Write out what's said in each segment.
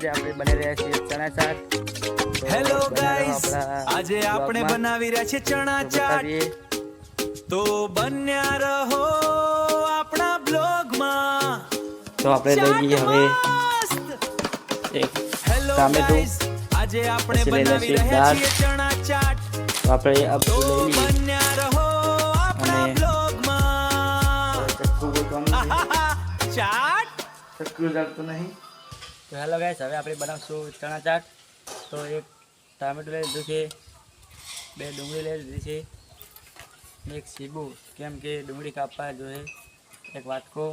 આજે આપણે બની રહ્યા છીએ ચણા ચાટ। હેલો ગાઈસ, આજે આપણે બનાવી રહ્યા છીએ ચણા ચાટ। તો બન્યા રહો આપણા બ્લોગમાં। તો આપણે લઈ લઈએ હવે એક ટામેટું, આજે આપણે બનાવી રહ્યા છીએ ચણા ચાટ। તો આપણે આ તો લઈ લઈએ બન્યા રહો આપણા બ્લોગમાં। ચાટ ચક્કુ ચાટતો નહીં। તો હેલો ગાઈસ, હવે આપણે બનાવશું ચણા ચાટ। તો એક ટામેટું લઈ લીધું છે, બે ડુંગળી લઈ લીધી છે, એક સીબુ કેમ કે ડુંગળી કાપવા જોઈએ, એક વાટકો,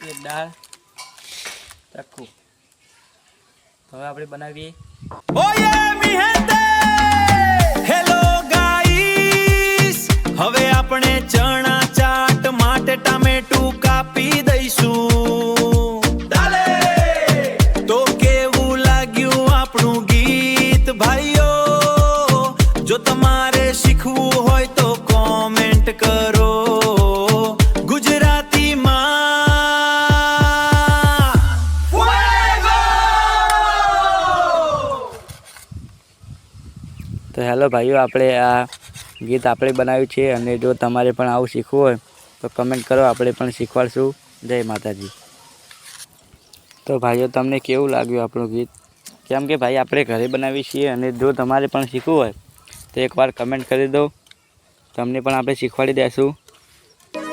એક દાળ, ચક્કુ। તો હવે આપણે બનાવીએ। ઓયે મી હેન્ડે હેલો ગાઈસ, હવે આપણે ચણા ચાટ માટે ટામેટું કાપી દઈશું। ડાલે તો કેવું લાગ્યું આપણું ગીત ભાઈઓ? જો તમારે શીખવું હોય તો કોમેન્ટ કરો ગુજરાતીમાં। તો હેલો ભાઈઓ, આપણે આ ગીત આપણે બનાવ્યું છે અને જો તમારે પણ આવું શીખવું હોય તો કમેન્ટ કરો, આપણે પણ શીખવાડશું। જય માતાજી। તો ભાઈઓ, તમને કેવું લાગ્યું આપણું ગીત? કેમ કે ભાઈ આપણે ઘરે બનાવીએ છીએ અને જો તમારે પણ શીખવું હોય તો એકવાર કમેન્ટ કરી દો, તમને પણ આપણે શીખવાડી દઈશું।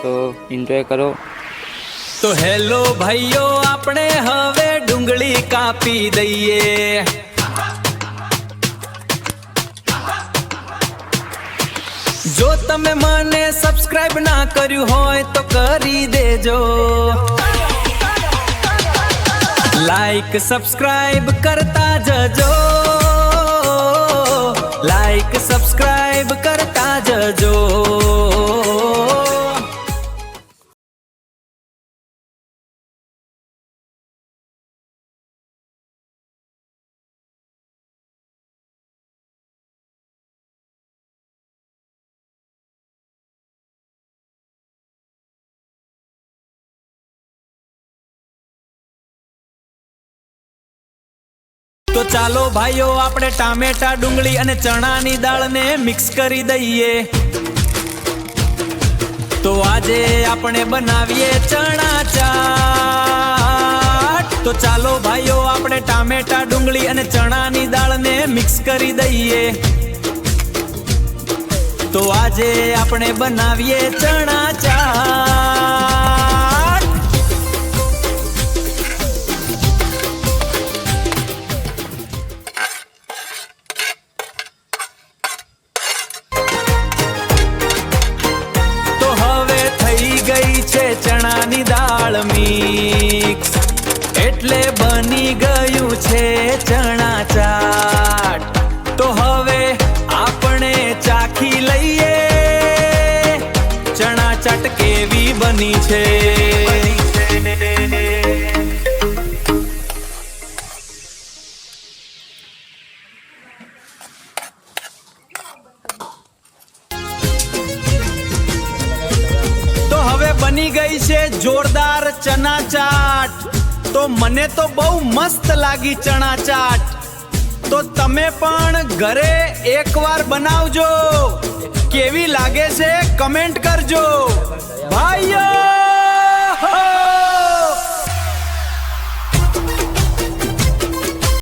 તો એન્જોય કરો। તો હેલો ભાઈઓ, આપણે હવે ડુંગળી કાપી દઈએ। જો તમે મને સબસ્ક્રાઇબ ના કર્યું હોય તો કરી દેજો, લાઈક સબસ્ક્રાઇબ કરતા જજો, લાઈક સબસ્ક્રાઇબ કરતા જજો। તો ચાલો ભાઈઓ, આપણે ટામેટા, ડુંગળી અને ચણાની દાળને મિક્સ કરી દઈએ। તો આજે આપણે બનાવીએ ચણા ચાટ। તો ચાલો ભાઈઓ, આપણે ટામેટા, ડુંગળી અને ચણાની દાળને મિક્સ કરી દઈએ। તો આજે આપણે બનાવીએ ચણા ચાટ। ચણાની દાળ મિક્સ એટલે બની ગયું છે ચણા ચાટ। તો હવે આપણે ચાખી લઈએ ચણા ચાટ કેવી બની છે। બની ગઈ છે જોરદાર ચણા ચાટ। તો મને તો બહુ મસ્ત લાગી ચણા ચાટ। તો તમે પણ ઘરે એકવાર બનાવજો, કેવી લાગે છે કમેન્ટ કરજો ભાઈઓ।